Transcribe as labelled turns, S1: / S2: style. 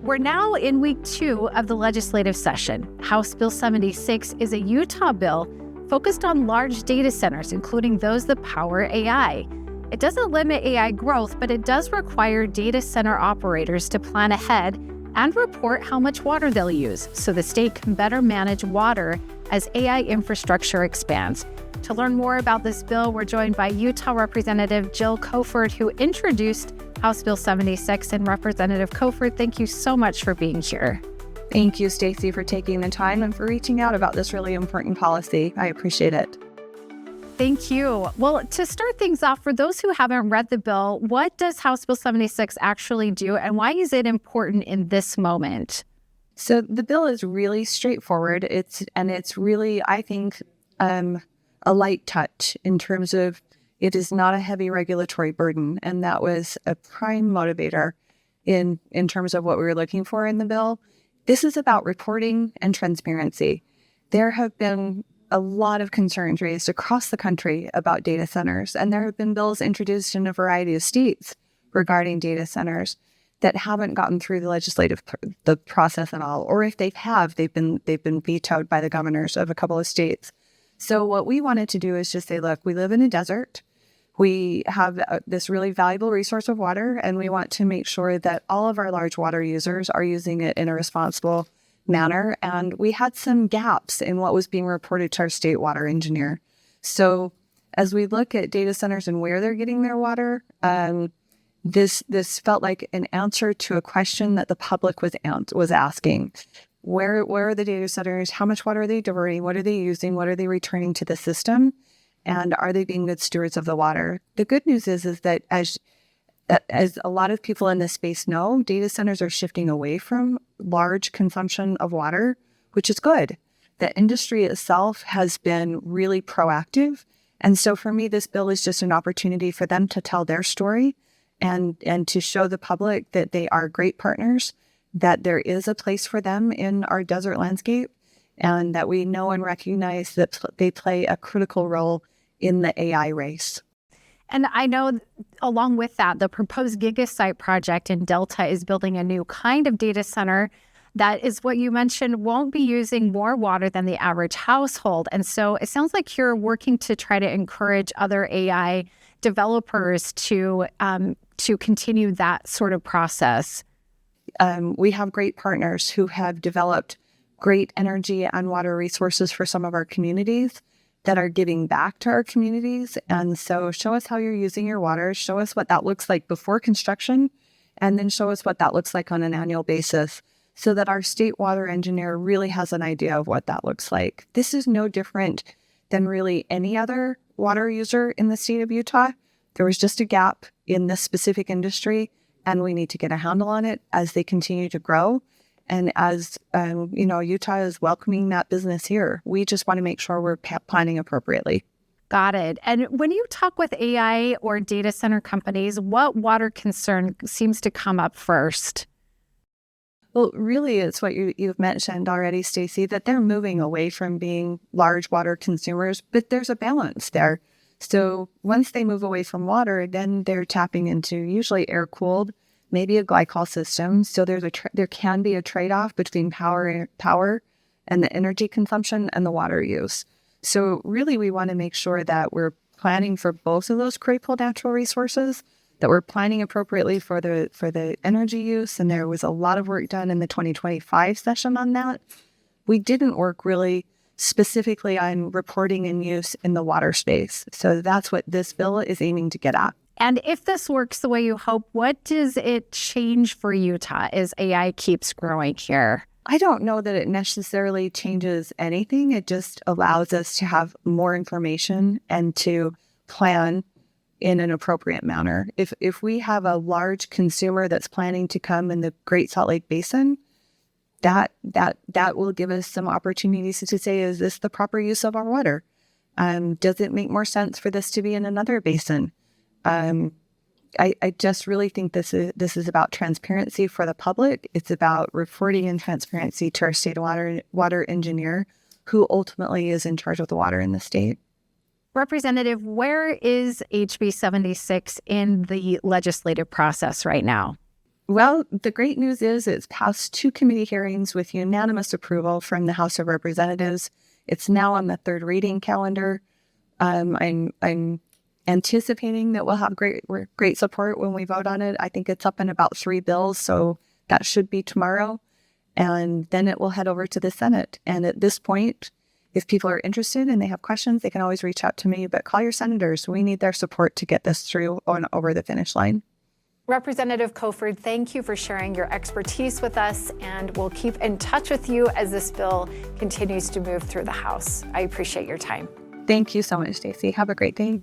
S1: We're now in week 2 of the legislative session. House Bill 76 is a Utah bill focused on large data centers, including those that power AI. It doesn't limit AI growth, but it does require data center operators to plan ahead and report how much water they'll use so the state can better manage water as AI infrastructure expands. To learn more about this bill, we're joined by Utah Representative Jill Coford, who introduced House Bill 76. And Representative Coford, thank you so much for being here.
S2: Thank you, Stacey, for taking the time and for reaching out about this really important policy. I appreciate it.
S1: Thank you. Well, to start things off, for those who haven't read the bill, what does House Bill 76 actually do, and why is it important in this moment?
S2: So the bill is really straightforward. It's really, I think, a light touch in terms of it is not a heavy regulatory burden, and that was a prime motivator in terms of what we were looking for in the bill. This is about reporting and transparency. There have been a lot of concerns raised across the country about data centers, and there have been bills introduced in a variety of states regarding data centers that haven't gotten through the legislative process at all, or if they have, they've been vetoed by the governors of a couple of states. So what we wanted to do is just say, look, we live in a desert. We have this really valuable resource of water, and we want to make sure that all of our large water users are using it in a responsible manner. And we had some gaps in what was being reported to our state water engineer. So as we look at data centers and where they're getting their water, this felt like an answer to a question that the public was asking. Where are the data centers? How much water are they diverting? What are they using? What are they returning to the system? And are they being good stewards of the water? The good news is that as a lot of people in this space know, data centers are shifting away from large consumption of water, which is good. The industry itself has been really proactive. And so for me, this bill is just an opportunity for them to tell their story and to show the public that they are great partners, that there is a place for them in our desert landscape, and that we know and recognize that they play a critical role in the AI race.
S1: And I know along with that, the proposed gigasite project in Delta is building a new kind of data center that is what you mentioned won't be using more water than the average household. And so it sounds like you're working to try to encourage other AI developers to continue that sort of process.
S2: We have great partners who have developed great energy and water resources for some of our communities that are giving back to our communities. And so show us how you're using your water, show us what that looks like before construction, and then show us what that looks like on an annual basis so that our state water engineer really has an idea of what that looks like. This is no different than really any other water user in the state of Utah. There was just a gap in this specific industry, and we need to get a handle on it as they continue to grow. And as, Utah is welcoming that business here, we just want to make sure we're planning appropriately.
S1: Got it. And when you talk with AI or data center companies, what water concern seems to come up first?
S2: Well, really, it's what you've mentioned already, Stacey, that they're moving away from being large water consumers, but there's a balance there. So once they move away from water, then they're tapping into usually air-cooled, maybe a glycol system. So there can be a trade-off between power and the energy consumption and the water use. So really, we want to make sure that we're planning for both of those critical natural resources, that we're planning appropriately for the energy use. And there was a lot of work done in the 2025 session on that. We didn't work really specifically on reporting and use in the water space. So that's what this bill is aiming to get at.
S1: And if this works the way you hope, what does it change for Utah as AI keeps growing here?
S2: I don't know that it necessarily changes anything. It just allows us to have more information and to plan in an appropriate manner. If we have a large consumer that's planning to come in the Great Salt Lake Basin, that will give us some opportunities to say, is this the proper use of our water? Does it make more sense for this to be in another basin? I just really think this is about transparency for the public. It's about reporting and transparency to our state water engineer, who ultimately is in charge of the water in the state.
S1: Representative, where is HB 76 in the legislative process right now?
S2: Well, the great news is it's passed 2 committee hearings with unanimous approval from the House of Representatives. It's now on the 3rd reading calendar. I'm anticipating that we'll have great support when we vote on it. I think it's up in about 3 bills, so that should be tomorrow. And then it will head over to the Senate. And at this point, if people are interested and they have questions, they can always reach out to me, but call your senators. We need their support to get this through and over the finish line.
S1: Representative Coford, thank you for sharing your expertise with us, and we'll keep in touch with you as this bill continues to move through the House. I appreciate your time.
S2: Thank you so much, Stacey. Have a great day.